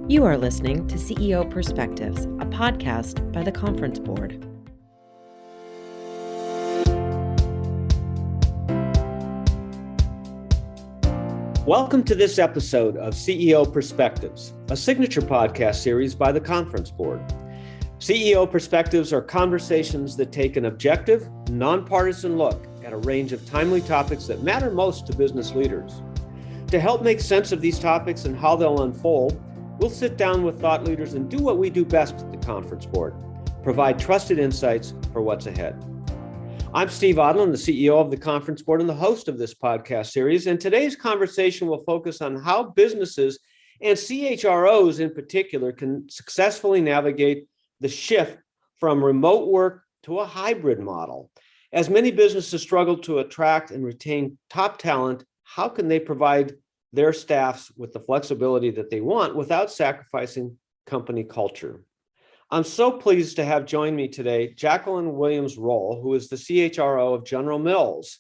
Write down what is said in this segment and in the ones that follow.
You are listening to CEO Perspectives, a podcast by the Conference Board. Welcome to this episode of CEO Perspectives, a signature podcast series by the Conference Board. CEO Perspectives are conversations that take an objective, nonpartisan look at a range of timely topics that matter most to business leaders. To help make sense of these topics and how they'll unfold, we'll sit down with thought leaders and do what we do best at the Conference Board, provide trusted insights for what's ahead. I'm Steve Odland, the CEO of the Conference Board and the host of this podcast series, and today's conversation will focus on how businesses and CHROs in particular can successfully navigate the shift from remote work to a hybrid model. As many businesses struggle to attract and retain top talent, how can they provide their staffs with the flexibility that they want without sacrificing company culture? I'm so pleased to have joined me today Jacqueline Williams-Roll, who is the CHRO of General Mills.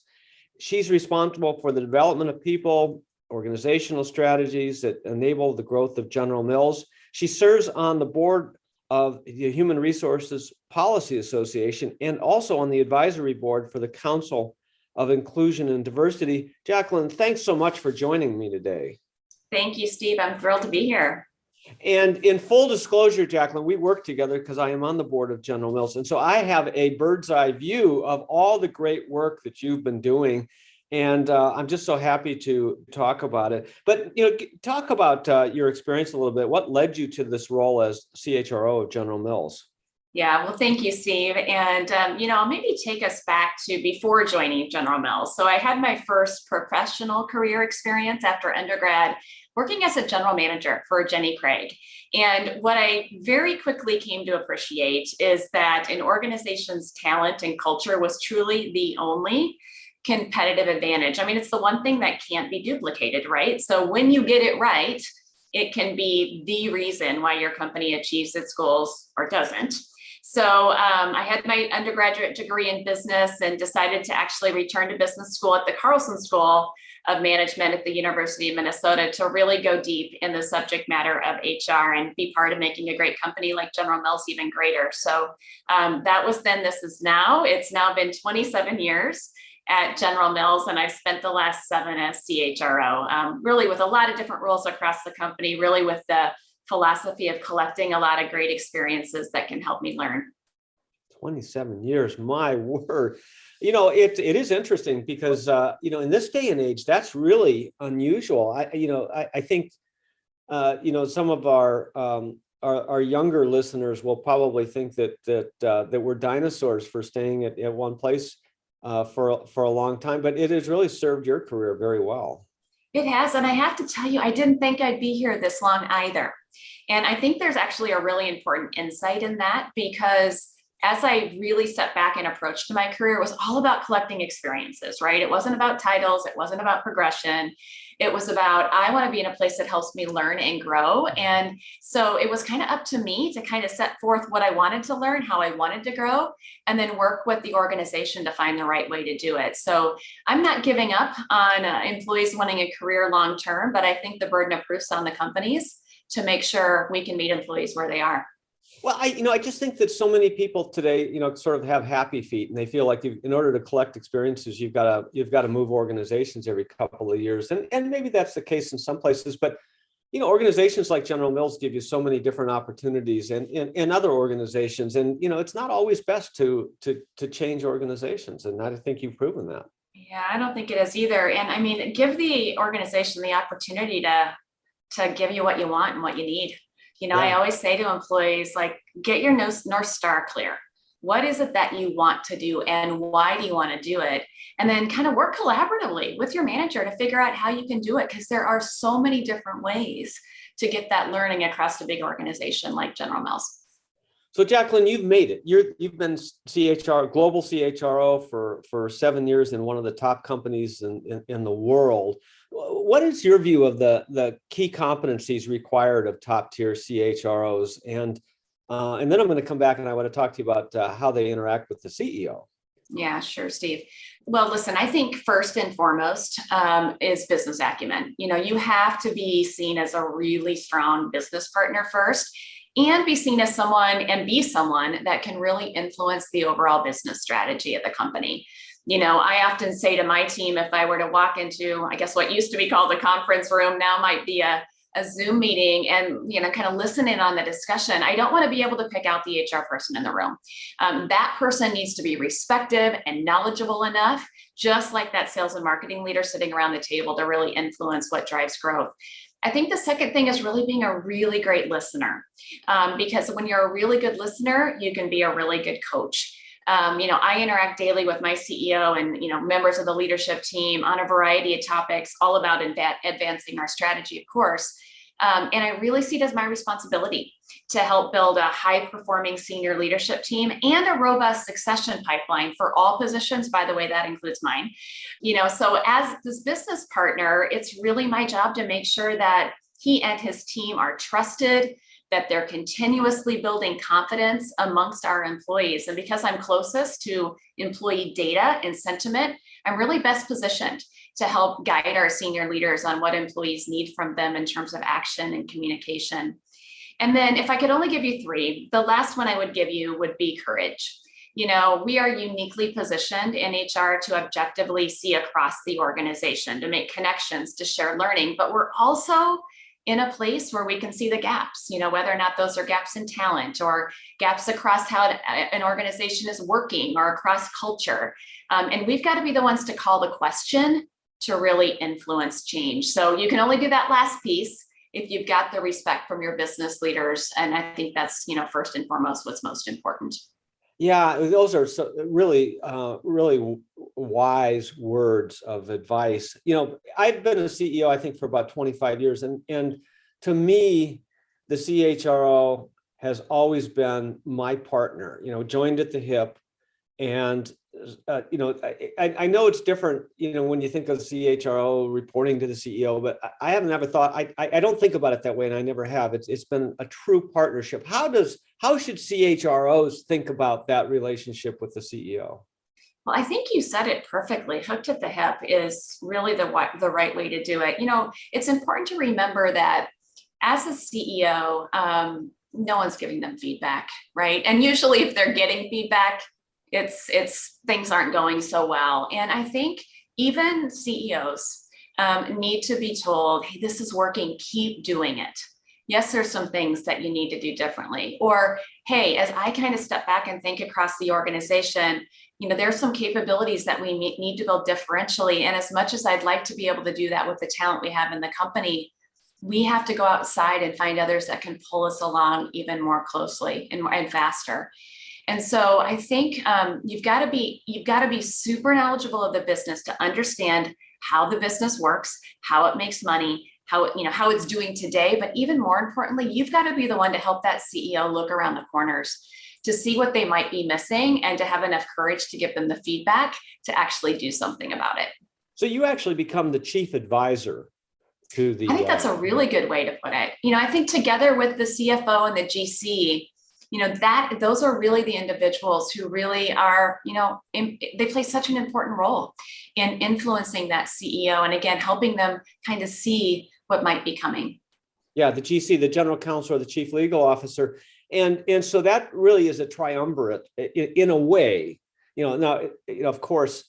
She's responsible for the development of people, organizational strategies that enable the growth of General Mills. She serves on the board of the Human Resources Policy Association and also on the advisory board for the Council of Inclusion and Diversity. Jacqueline, thanks so much for joining me today. Thank you, Steve. I'm thrilled to be here. And in full disclosure, Jacqueline, we work together because I am on the board of General Mills. And so I have a bird's eye view of all the great work that you've been doing. And I'm just so happy to talk about it. But, talk about your experience a little bit. What led you to this role as CHRO of General Mills? Yeah, well, thank you, Steve. And, I'll maybe take us back to before joining General Mills. So I had my first professional career experience after undergrad working as a general manager for Jenny Craig. And what I very quickly came to appreciate is that an organization's talent and culture was truly the only competitive advantage. I mean, it's the one thing that can't be duplicated, right? So when you get it right, it can be the reason why your company achieves its goals or doesn't. So I had my undergraduate degree in business and decided to actually return to business school at the Carlson School of Management at the University of Minnesota to really go deep in the subject matter of HR and be part of making a great company like General Mills even greater. So that was then, this is now. It's now been 27 years at General Mills, and I've spent the last 7 as CHRO, really with a lot of different roles across the company, really with the philosophy of collecting a lot of great experiences that can help me learn. 27 years, my word. It is interesting because, in this day and age, that's really unusual. I think, some of our younger listeners will probably think that we're dinosaurs for staying at one place for a long time, but it has really served your career very well. It has, and I have to tell you, I didn't think I'd be here this long either. And I think there's actually a really important insight in that, because as I really stepped back and approached my career, it was all about collecting experiences, right? It wasn't about titles. It wasn't about progression. It was about, I want to be in a place that helps me learn and grow. And so it was kind of up to me to kind of set forth what I wanted to learn, how I wanted to grow, and then work with the organization to find the right way to do it. So I'm not giving up on employees wanting a career long term, but I think the burden of proof's on the companies to make sure we can meet employees where they are. Well, I just think that so many people today, sort of have happy feet, and they feel like in order to collect experiences, you've got to move organizations every couple of years, and maybe that's the case in some places. But organizations like General Mills give you so many different opportunities, and in other organizations, and it's not always best to change organizations, and I think you've proven that. Yeah, I don't think it is either. And I mean, give the organization the opportunity to give you what you want and what you need. Yeah. I always say to employees, like, get your North Star clear. What is it that you want to do and why do you want to do it? And then kind of work collaboratively with your manager to figure out how you can do it, because there are so many different ways to get that learning across a big organization like General Mills. So Jacqueline, you've made it. You've been global CHRO for 7 years in one of the top companies in the world. What is your view of the key competencies required of top tier CHROs? And then I'm going to come back and I want to talk to you about how they interact with the CEO. Yeah, sure, Steve. Well, listen, I think first and foremost is business acumen. You have to be seen as a really strong business partner first, and be seen as someone that can really influence the overall business strategy of the company. I often say to my team, if I were to walk into, I guess what used to be called a conference room, now might be a Zoom meeting, and kind of listen in on the discussion, I don't want to be able to pick out the HR person in the room. That person needs to be respected and knowledgeable enough, just like that sales and marketing leader sitting around the table, to really influence what drives growth. I think the second thing is really being a really great listener, because when you're a really good listener, you can be a really good coach. I interact daily with my CEO and members of the leadership team on a variety of topics, all about advancing our strategy, of course. And I really see it as my responsibility to help build a high-performing senior leadership team and a robust succession pipeline for all positions. By the way, that includes mine. So as this business partner, it's really my job to make sure that he and his team are trusted, that they're continuously building confidence amongst our employees. And because I'm closest to employee data and sentiment, I'm really best positioned to help guide our senior leaders on what employees need from them in terms of action and communication. And then if I could only give you three, the last one I would give you would be courage. We are uniquely positioned in HR to objectively see across the organization, to make connections, to share learning, but we're also in a place where we can see the gaps, whether or not those are gaps in talent or gaps across how an organization is working or across culture. And we've got to be the ones to call the question to really influence change. So you can only do that last piece if you've got the respect from your business leaders. And I think that's, first and foremost, what's most important. Yeah, those are really wise words of advice. I've been a CEO, I think, for about 25 years. And to me, the CHRO has always been my partner, joined at the hip. And, I know it's different, when you think of CHRO reporting to the CEO, but I haven't ever thought, I don't think about it that way, and I never have. It's been a true partnership. How should CHROs think about that relationship with the CEO? Well, I think you said it perfectly. Hooked at the hip is really the right way to do it. It's important to remember that as a CEO, no one's giving them feedback, right? And usually if they're getting feedback, it's things aren't going so well. And I think even CEOs need to be told, hey, this is working, keep doing it. Yes, there's some things that you need to do differently. Or, hey, as I kind of step back and think across the organization, there's some capabilities that we need to build differentially. And as much as I'd like to be able to do that with the talent we have in the company, we have to go outside and find others that can pull us along even more closely and faster. And so I think you've got to be super knowledgeable of the business to understand how the business works, how it makes money, how it's doing today. But even more importantly, you've got to be the one to help that CEO look around the corners to see what they might be missing and to have enough courage to give them the feedback to actually do something about it. So you actually become the chief advisor to the. I think that's a really good way to put it. I think together with the CFO and the GC, those are really the individuals who really are, they play such an important role in influencing that CEO. And again, helping them kind of see what might be coming. Yeah, the GC, the general counsel, or the chief legal officer. And so that really is a triumvirate in a way, now, of course,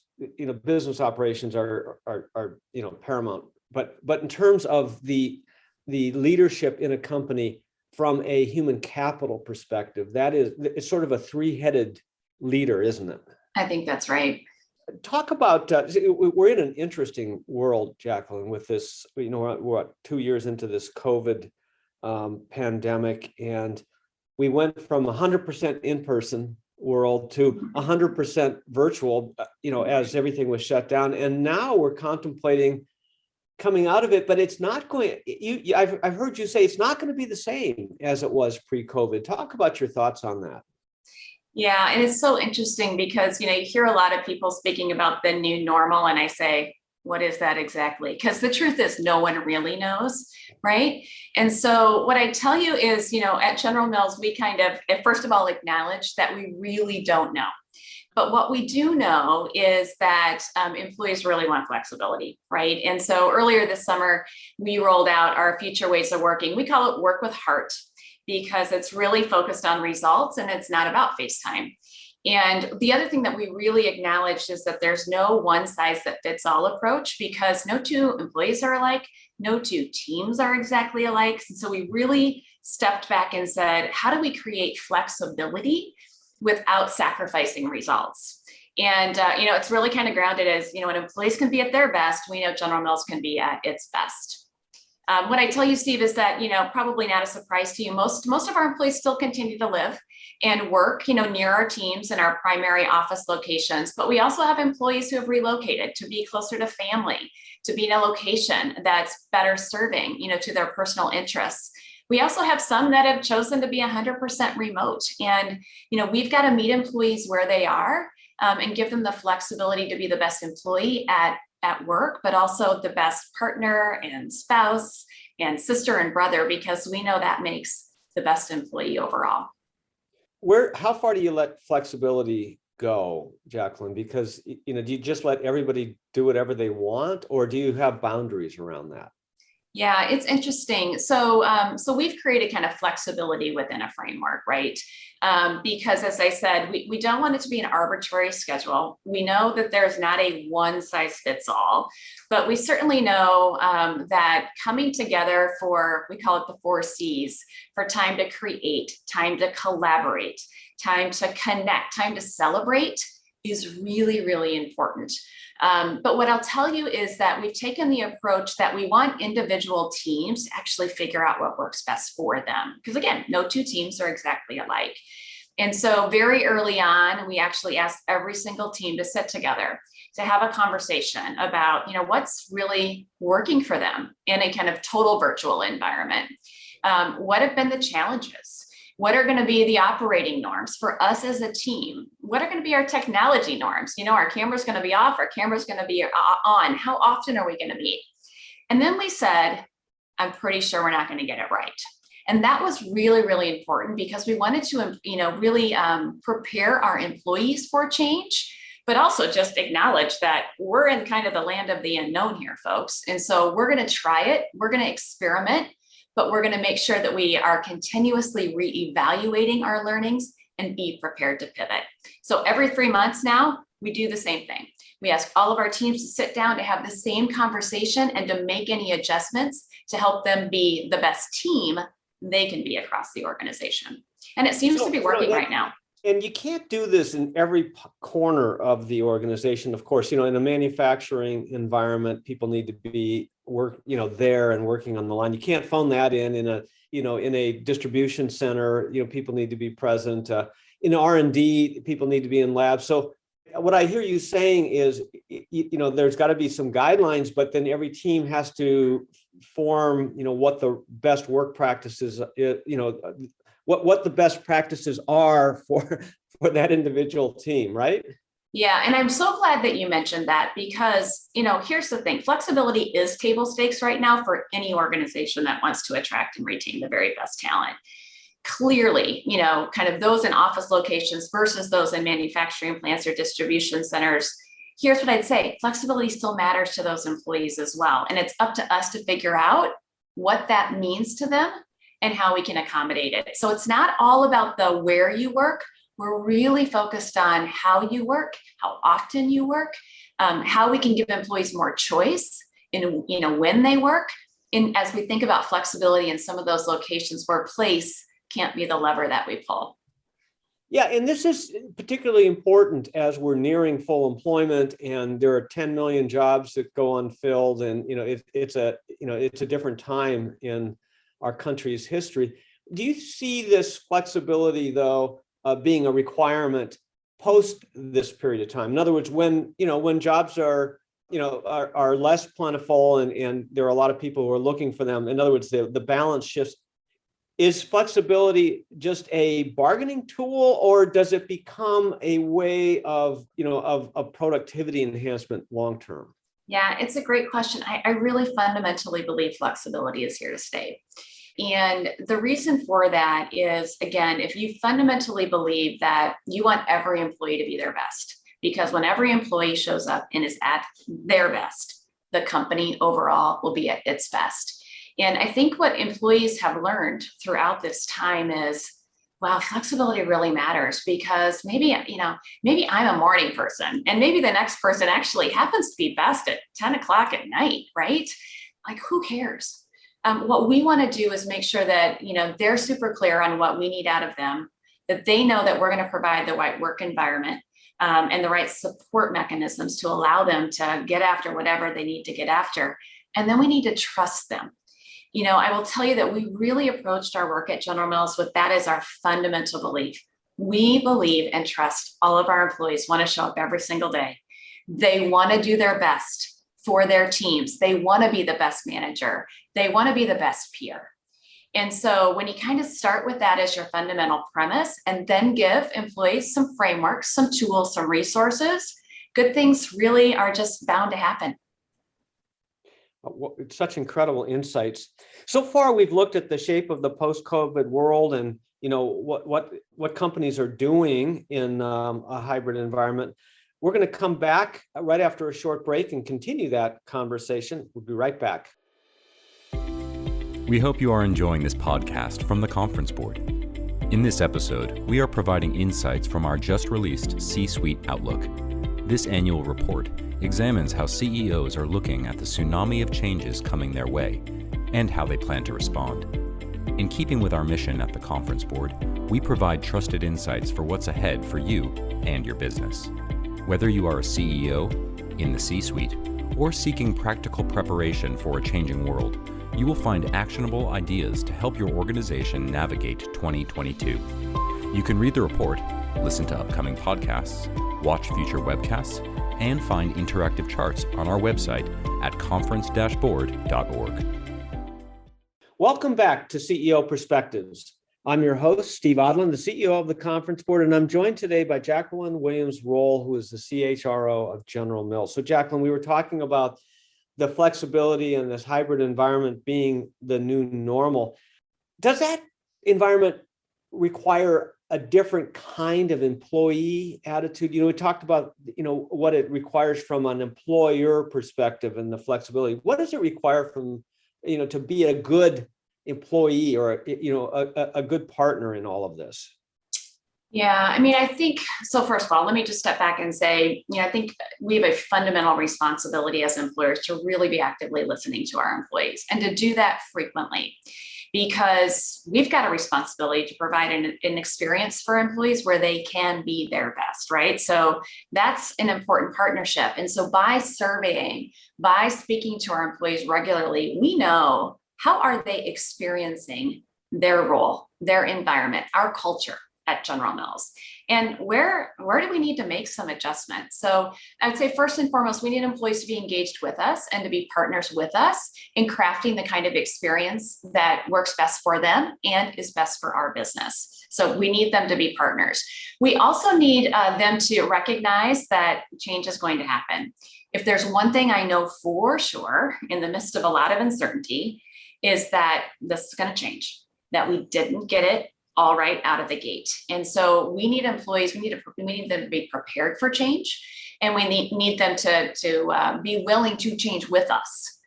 business operations are paramount, but in terms of the leadership in a company from a human capital perspective, it's sort of a three-headed leader, isn't it? I think that's right. Talk about, we're in an interesting world, Jacqueline, with this, we're 2 years into this COVID pandemic, and we went from 100% in-person world to 100% virtual, as everything was shut down. And now we're contemplating coming out of it, but it's not going, I've heard you say it's not going to be the same as it was pre-COVID. Talk about your thoughts on that. Yeah, and it's so interesting because, you hear a lot of people speaking about the new normal, and I say, what is that exactly? Because the truth is no one really knows, right? And so what I tell you is, at General Mills, we kind of, first of all, acknowledge that we really don't know. But what we do know is that employees really want flexibility, right? And so earlier this summer, we rolled out our future ways of working. We call it work with heart because it's really focused on results and it's not about face time. And the other thing that we really acknowledged is that there's no one size that fits all approach because no two employees are alike, no two teams are exactly alike. And so we really stepped back and said, how do we create flexibility without sacrificing results? And, it's really kind of grounded as, when employees can be at their best, we know General Mills can be at its best. What I tell you, Steve, is that, probably not a surprise to you, most of our employees still continue to live and work, near our teams and our primary office locations. But we also have employees who have relocated to be closer to family, to be in a location that's better serving, to their personal interests. We also have some that have chosen to be 100% remote. And, we've got to meet employees where they are and give them the flexibility to be the best employee at work, but also the best partner and spouse and sister and brother, because we know that makes the best employee overall. How far do you let flexibility go, Jacqueline? Because, do you just let everybody do whatever they want, or do you have boundaries around that? Yeah, it's interesting. So we've created kind of flexibility within a framework, right? Because as I said, we don't want it to be an arbitrary schedule. We know that there's not a one size fits all, but we certainly know that coming together for, we call it the 4 C's, for time to create, time to collaborate, time to connect, time to celebrate is really, really important. But what I'll tell you is that we've taken the approach that we want individual teams to actually figure out what works best for them. Because again, no two teams are exactly alike. And so very early on, we actually asked every single team to sit together to have a conversation about, what's really working for them in a kind of total virtual environment. What have been the challenges? What are going to be the operating norms for us as a team? What are going to be our technology norms? Our camera's going to be off, our camera's going to be on. How often are we going to meet? And then we said, I'm pretty sure we're not going to get it right. And that was really, really important because we wanted to, really prepare our employees for change, but also just acknowledge that we're in kind of the land of the unknown here, folks. And so we're going to try it. We're going to experiment. But we're going to make sure that we are continuously reevaluating our learnings and be prepared to pivot. So every 3 months now, we do the same thing. We ask all of our teams to sit down to have the same conversation and to make any adjustments to help them be the best team they can be across the organization. And it seems to be working right now. And you can't do this in every corner of the organization. Of course, in a manufacturing environment, people need to be there and working on the line. You can't phone that in a distribution center, people need to be present. In R&D, people need to be in labs. So what I hear you saying is, there's got to be some guidelines, but then every team has to form, what the best work practices, what the best practices are for that individual team, right? Yeah, and I'm so glad that you mentioned that because, here's the thing, flexibility is table stakes right now for any organization that wants to attract and retain the very best talent. Clearly, kind of those in office locations versus those in manufacturing plants or distribution centers. Here's what I'd say, flexibility still matters to those employees as well. And it's up to us to figure out what that means to them and how we can accommodate it. So it's not all about the where you work. We're really focused on how you work, how often you work, how we can give employees more choice in, when they work. And as we think about flexibility in some of those locations where place can't be the lever that we pull. Yeah, and this is particularly important as we're nearing full employment, and there are 10 million jobs that go unfilled, and it's a different time in our country's history. Do you see this flexibility, though, being a requirement post this period of time? In other words, when jobs are less plentiful and there are a lot of people who are looking for them. In other words, the balance shifts. Is flexibility just a bargaining tool, or does it become a way of productivity enhancement long term? Yeah, it's a great question. I really fundamentally believe flexibility is here to stay. And the reason for that is, again, if you fundamentally believe that you want every employee to be their best, because when every employee shows up and is at their best, the company overall will be at its best. And I think what employees have learned throughout this time is, wow, flexibility really matters, because maybe I'm a morning person and maybe the next person actually happens to be best at 10 o'clock at night, right? Like, who cares? What we want to do is make sure that, they're super clear on what we need out of them, that they know that we're going to provide the right work environment and the right support mechanisms to allow them to get after whatever they need to get after. And then we need to trust them. I will tell you that we really approached our work at General Mills with that as our fundamental belief. We believe and trust all of our employees want to show up every single day. They want to do their best for their teams. They want to be the best manager. They want to be the best peer. And so when you kind of start with that as your fundamental premise, and then give employees some frameworks, some tools, some resources, good things really are just bound to happen. Such incredible insights. So far, we've looked at the shape of the post-COVID world and what companies are doing in a hybrid environment. We're going to come back right after a short break and continue that conversation. We'll be right back. We hope you are enjoying this podcast from the Conference Board. In this episode, we are providing insights from our just released C-Suite Outlook. This annual report examines how CEOs are looking at the tsunami of changes coming their way and how they plan to respond. In keeping with our mission at the Conference Board, we provide trusted insights for what's ahead for you and your business. Whether you are a CEO, in the C-suite, or seeking practical preparation for a changing world, you will find actionable ideas to help your organization navigate 2022. You can read the report, listen to upcoming podcasts, watch future webcasts, and find interactive charts on our website at conference-board.org. Welcome back to CEO Perspectives. I'm your host, Steve Odland, the CEO of the Conference Board, and I'm joined today by Jacqueline Williams-Roll, who is the CHRO of General Mills. So Jacqueline, we were talking about the flexibility and this hybrid environment being the new normal. Does that environment require a different kind of employee attitude? We talked about, what it requires from an employer perspective and the flexibility. What does it require from, to be a good employee or, a good partner in all of this? Yeah, I think, so first of all, let me just step back and say, I think we have a fundamental responsibility as employers to really be actively listening to our employees and to do that frequently, because we've got a responsibility to provide an experience for employees where they can be their best, right? So that's an important partnership. And so by surveying, by speaking to our employees regularly, we know how are they experiencing their role, their environment, our culture at General Mills, and where do we need to make some adjustments? So I would say first and foremost, we need employees to be engaged with us and to be partners with us in crafting the kind of experience that works best for them and is best for our business. So we need them to be partners. We also need them to recognize that change is going to happen. If there's one thing I know for sure in the midst of a lot of uncertainty, is that this is going to change, that we didn't get it all right out of the gate. And so we need employees, we need them to be prepared for change, and we need them to be willing to change with us,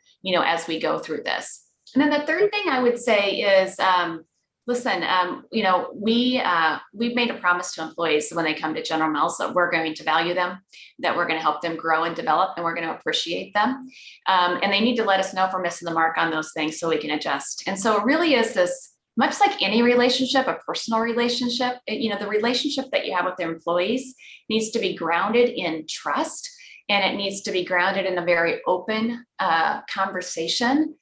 as we go through this. And then the third thing I would say is, listen, we've made a promise to employees when they come to General Mills that we're going to value them, that we're going to help them grow and develop, and we're going to appreciate them. And they need to let us know if we're missing the mark on those things so we can adjust. And so it really is this, much like any relationship, a personal relationship, the relationship that you have with their employees needs to be grounded in trust, and it needs to be grounded in a very open conversation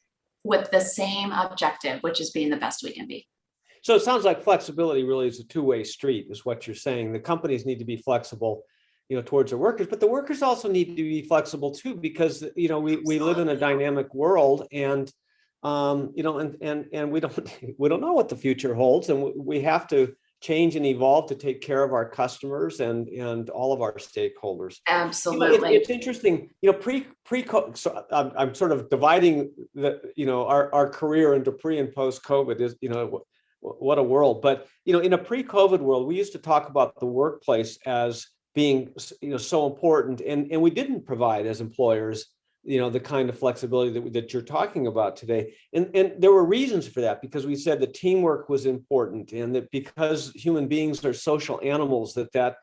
with the same objective, which is being the best we can be. So it sounds like flexibility really is a two-way street, is what you're saying. The companies need to be flexible, towards their workers, but the workers also need to be flexible too, because we live in a dynamic world, and and we don't know what the future holds, and we have to change and evolve to take care of our customers and all of our stakeholders. Absolutely. It's interesting, so I'm sort of dividing our career into pre and post COVID is, what a world. But, in a pre-COVID world, we used to talk about the workplace as being, so important. And we didn't provide as employers, the kind of flexibility that you're talking about today. And there were reasons for that, because we said that teamwork was important, and that because human beings are social animals, that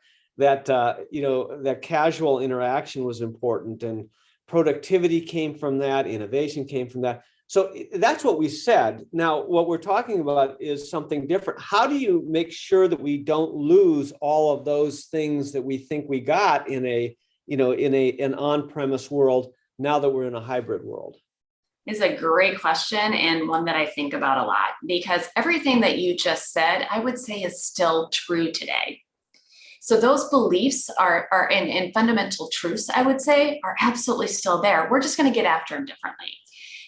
casual interaction was important, and productivity came from that, innovation came from that. So that's what we said. Now, what we're talking about is something different. How do you make sure that we don't lose all of those things that we think we got in an on-premise world, now that we're in a hybrid world? Is a great question, and one that I think about a lot, because everything that you just said, I would say, is still true today. So those beliefs are and fundamental truths, I would say, are absolutely still there. We're just going to get after them differently.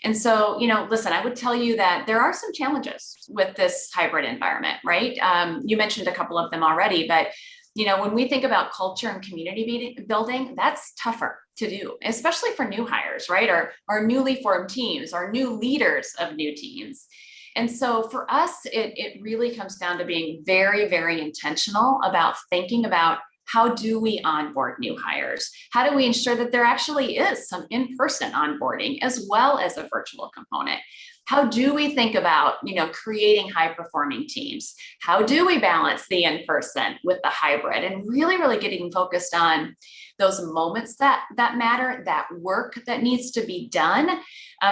And so, listen, I would tell you that there are some challenges with this hybrid environment, right? You mentioned a couple of them already, but when we think about culture and community building, that's tougher to do, especially for new hires, right? Or newly formed teams, or new leaders of new teams. And so for us, it really comes down to being very, very intentional about thinking about, how do we onboard new hires? How do we ensure that there actually is some in-person onboarding as well as a virtual component? How do we think about, creating high-performing teams? How do we balance the in-person with the hybrid, and really, really getting focused on those moments that matter, that work that needs to be done,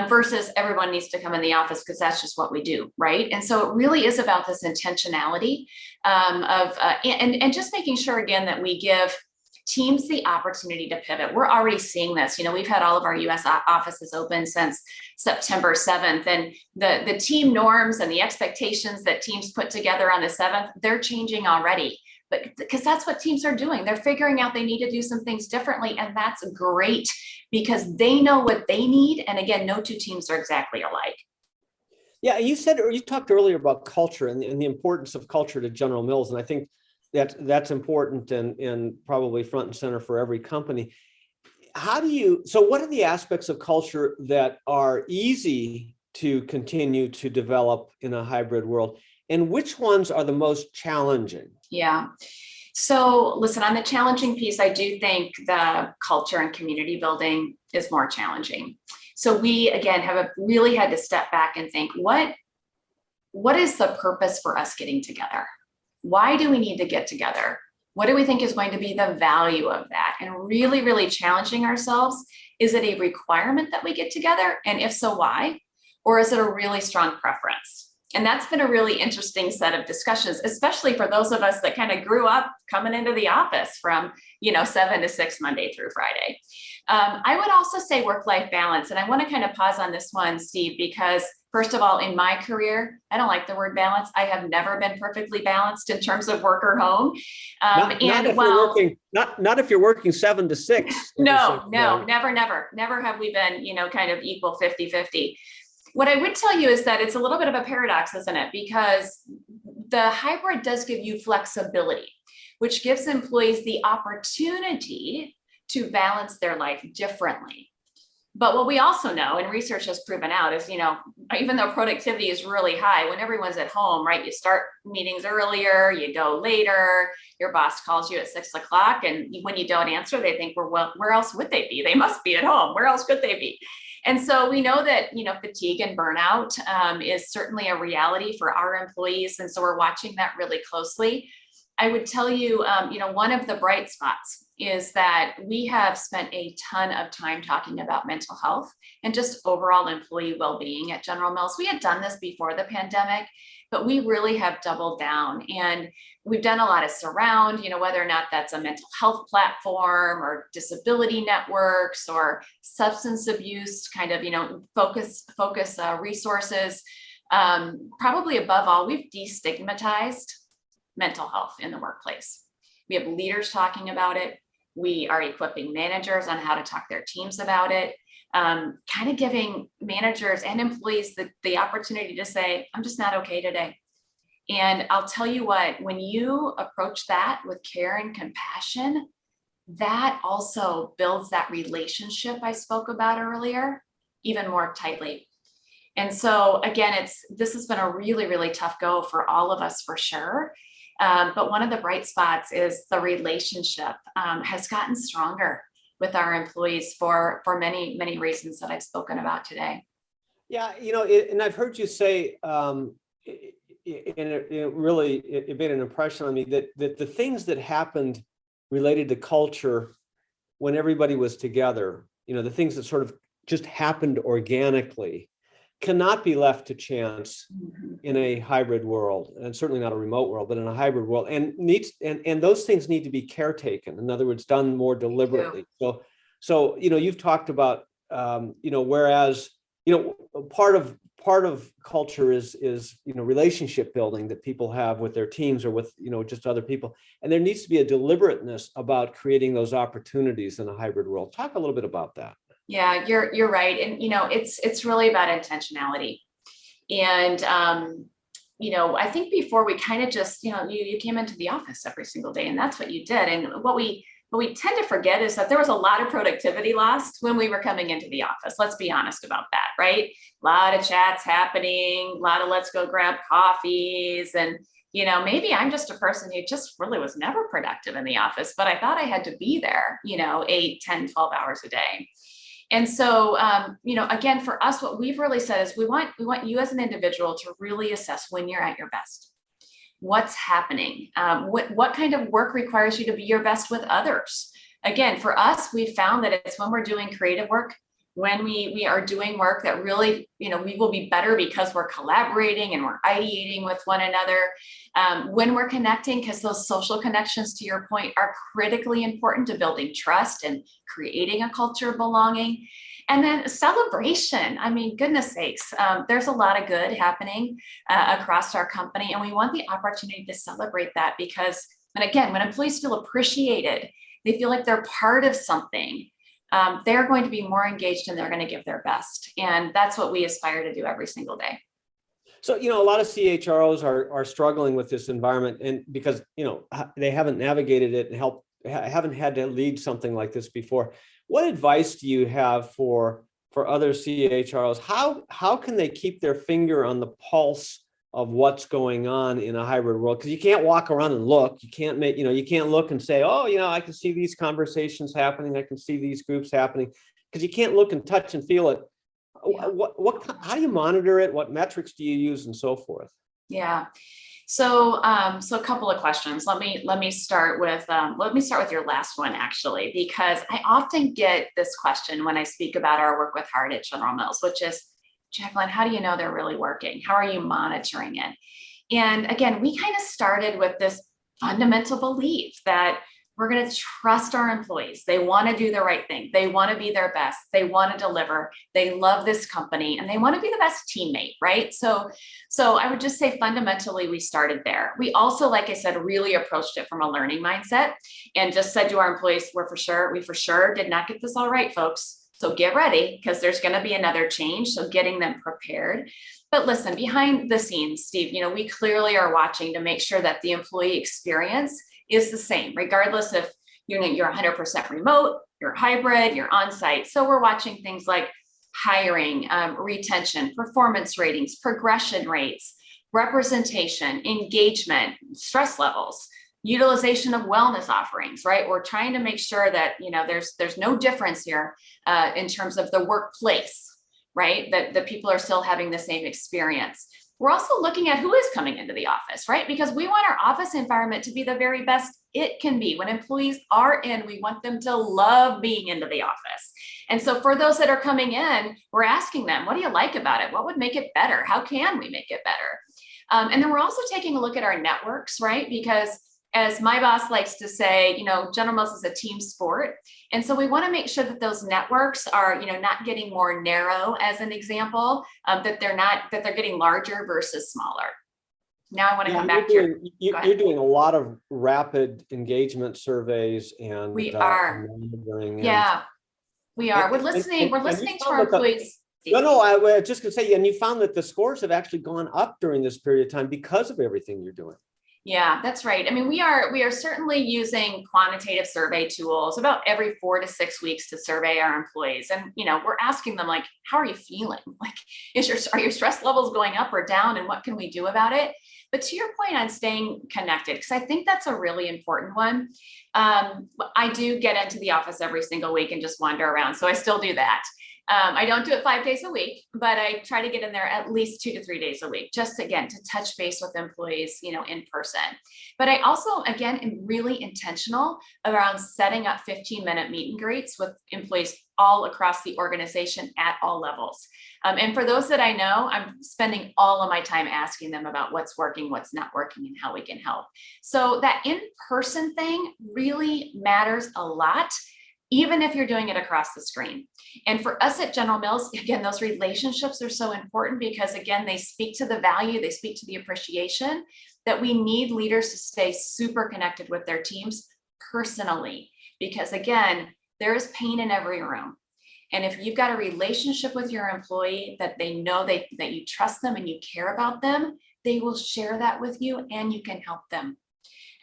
versus everyone needs to come in the office because that's just what we do, right? And so it really is about this intentionality and just making sure, again, that we give teams the opportunity to pivot. We're already seeing this. We've had all of our US offices open since September 7th, and the team norms and the expectations that teams put together on the 7th, they're changing already. But because that's what teams are doing. They're figuring out they need to do some things differently, and that's great because they know what they need. And again, no two teams are exactly alike. Yeah, you talked earlier about culture and the importance of culture to General Mills, and I think that's important and probably front and center for every company. So what are the aspects of culture that are easy to continue to develop in a hybrid world, and which ones are the most challenging? Yeah. So listen, on the challenging piece, I do think the culture and community building is more challenging. So we, again, have really had to step back and think, what is the purpose for us getting together? Why do we need to get together? What do we think is going to be the value of that? And really, really challenging ourselves. Is it a requirement that we get together? And if so, why? Or is it a really strong preference? And that's been a really interesting set of discussions, especially for those of us that kind of grew up coming into the office from, 7 to 6, Monday through Friday. I would also say work-life balance. And I want to kind of pause on this one, Steve, because first of all, in my career, I don't like the word balance. I have never been perfectly balanced in terms of work or home. Not if you're working 7 to 6. No, never have we been, kind of equal 50-50. What I would tell you is that it's a little bit of a paradox, isn't it? Because the hybrid does give you flexibility, which gives employees the opportunity to balance their life differently. But what we also know, and research has proven out, is, even though productivity is really high, when everyone's at home, right, you start meetings earlier, you go later, your boss calls you at 6 o'clock, and when you don't answer, they think, well, where else would they be? They must be at home. Where else could they be? And so we know that, fatigue and burnout is certainly a reality for our employees. And so we're watching that really closely. I would tell you, one of the bright spots is that we have spent a ton of time talking about mental health and just overall employee well-being at General Mills. We had done this before the pandemic, but we really have doubled down, and we've done a lot of surround, whether or not that's a mental health platform or disability networks or substance abuse kind of, focus resources. Probably above all, we've destigmatized mental health in the workplace. We have leaders talking about it. We are equipping managers on how to talk their teams about it, kind of giving managers and employees the opportunity to say, I'm just not okay today. And I'll tell you what, when you approach that with care and compassion, that also builds that relationship I spoke about earlier even more tightly. And so again, this has been a really, really tough go for all of us for sure. But one of the bright spots is the relationship has gotten stronger with our employees for many, many reasons that I've spoken about today. Yeah, and I've heard you say, and it made an impression on me that the things that happened related to culture when everybody was together, the things that sort of just happened organically, cannot be left to chance in a hybrid world, and certainly not a remote world, but in a hybrid world, and those things need to be caretaken. In other words, done more deliberately. So you've talked about whereas part of culture is relationship building that people have with their teams or with just other people, and there needs to be a deliberateness about creating those opportunities in a hybrid world. Talk a little bit about that. Yeah, you're right. And, it's really about intentionality. And, I think before we kind of just, you came into the office every single day and that's what you did. And what we tend to forget is that there was a lot of productivity lost when we were coming into the office. Let's be honest about that, right? A lot of chats happening, a lot of let's go grab coffees. And, maybe I'm just a person who just really was never productive in the office, but I thought I had to be there, 8, 10, 12 hours a day. And so, again, for us, what we've really said is we want you as an individual to really assess when you're at your best. What's happening? What kind of work requires you to be your best with others? Again, for us, we found that it's when we're doing creative work, when we are doing work that really, we will be better because we're collaborating and we're ideating with one another. When we're connecting, because those social connections, to your point, are critically important to building trust and creating a culture of belonging. And then celebration. I mean, goodness sakes, there's a lot of good happening across our company. And we want the opportunity to celebrate that because, and again, when employees feel appreciated, they feel like they're part of something. They're going to be more engaged and they're going to give their best. And that's what we aspire to do every single day. So, a lot of CHROs are struggling with this environment, and because, they haven't navigated it and haven't had to lead something like this before. What advice do you have for other CHROs? How can they keep their finger on the pulse of what's going on in a hybrid world? Because you can't walk around and look. You can't you can't look and say, oh, I can see these conversations happening. I can see these groups happening, because you can't look and touch and feel it. Yeah. How do you monitor it? What metrics do you use, and so forth? Yeah. So a couple of questions. Let me start with your last one, actually, because I often get this question when I speak about our work with heart at General Mills, which is, Jacqueline, how do you know they're really working? How are you monitoring it? And again, we kind of started with this fundamental belief that we're going to trust our employees. They want to do the right thing. They want to be their best. They want to deliver. They love this company and they want to be the best teammate, right? So I would just say fundamentally, we started there. We also, like I said, really approached it from a learning mindset and just said to our employees, we for sure did not get this all right, folks. So get ready, because there's going to be another change. So getting them prepared. But listen, behind the scenes, Steve, we clearly are watching to make sure that the employee experience is the same, regardless if you're 100% remote, you're hybrid, you're on-site. So we're watching things like hiring, retention, performance ratings, progression rates, representation, engagement, stress levels, utilization of wellness offerings, right? We're trying to make sure that, there's no difference here in terms of the workplace, right? That people are still having the same experience. We're also looking at who is coming into the office, right? Because we want our office environment to be the very best it can be. When employees are in, we want them to love being into the office. And so for those that are coming in, we're asking them, what do you like about it? What would make it better? How can we make it better? And then we're also taking a look at our networks, right? Because as my boss likes to say, General Mills is a team sport. And so we want to make sure that those networks are, not getting more narrow, as an example, that they're getting larger versus smaller. Now I want to come back to you're doing a lot of rapid engagement surveys, and we are. monitoring. Yeah, we are. We're listening to our employees. No, I was just going to say, and you found that the scores have actually gone up during this period of time because of everything you're doing. Yeah, that's right. I mean, we are certainly using quantitative survey tools about every 4 to 6 weeks to survey our employees. And, we're asking them, like, how are you feeling? Like, are your stress levels going up or down, and what can we do about it? But to your point on staying connected, because I think that's a really important one. I do get into the office every single week and just wander around. So I still do that. I don't do it 5 days a week, but I try to get in there at least 2 to 3 days a week, just again, to touch base with employees, in person. But I also, again, am really intentional around setting up 15-minute meet and greets with employees all across the organization at all levels. And for those that I know, I'm spending all of my time asking them about what's working, what's not working, and how we can help. So that in-person thing really matters a lot, even if you're doing it across the screen. And for us at General Mills, again, those relationships are so important because, again, they speak to the value, they speak to the appreciation that we need leaders to stay super connected with their teams personally. Because, again, there is pain in every room. And if you've got a relationship with your employee that they know that you trust them and you care about them, they will share that with you and you can help them.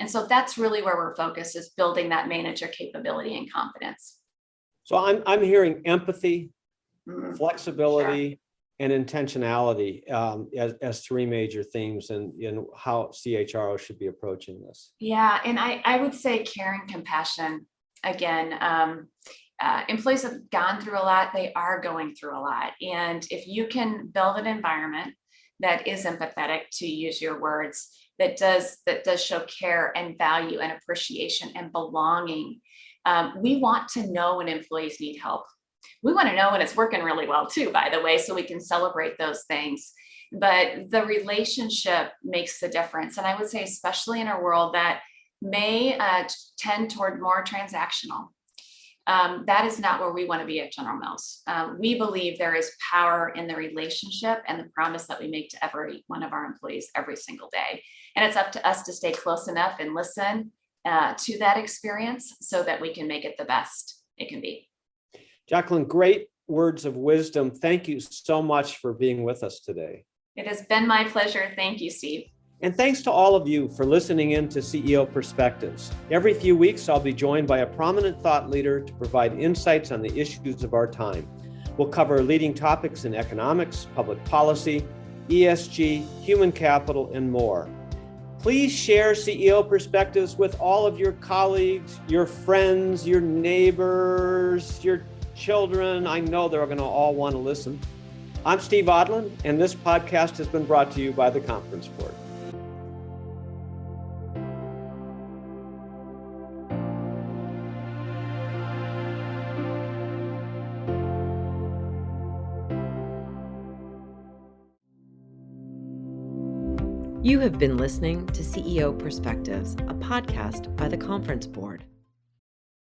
And so that's really where we're focused, is building that manager capability and confidence. So I'm hearing empathy, flexibility, and intentionality as three major themes in how CHRO should be approaching this. Yeah, and I would say care and compassion. Again, employees have gone through a lot. They are going through a lot. And if you can build an environment that is empathetic, to use your words, that does show care and value and appreciation and belonging. We want to know when employees need help. We want to know when it's working really well too, by the way, so we can celebrate those things. But the relationship makes the difference. And I would say, especially in a world that may tend toward more transactional, that is not where we want to be at General Mills. We believe there is power in the relationship and the promise that we make to every one of our employees every single day. And it's up to us to stay close enough and listen to that experience so that we can make it the best it can be. Jacqueline, great words of wisdom. Thank you so much for being with us today. It has been my pleasure. Thank you, Steve. And thanks to all of you for listening in to CEO Perspectives. Every few weeks, I'll be joined by a prominent thought leader to provide insights on the issues of our time. We'll cover leading topics in economics, public policy, ESG, human capital, and more. Please share CEO Perspectives with all of your colleagues, your friends, your neighbors, your children. I know they're going to all want to listen. I'm Steve Odland, and this podcast has been brought to you by the Conference Board. You have been listening to CEO Perspectives, a podcast by the Conference Board.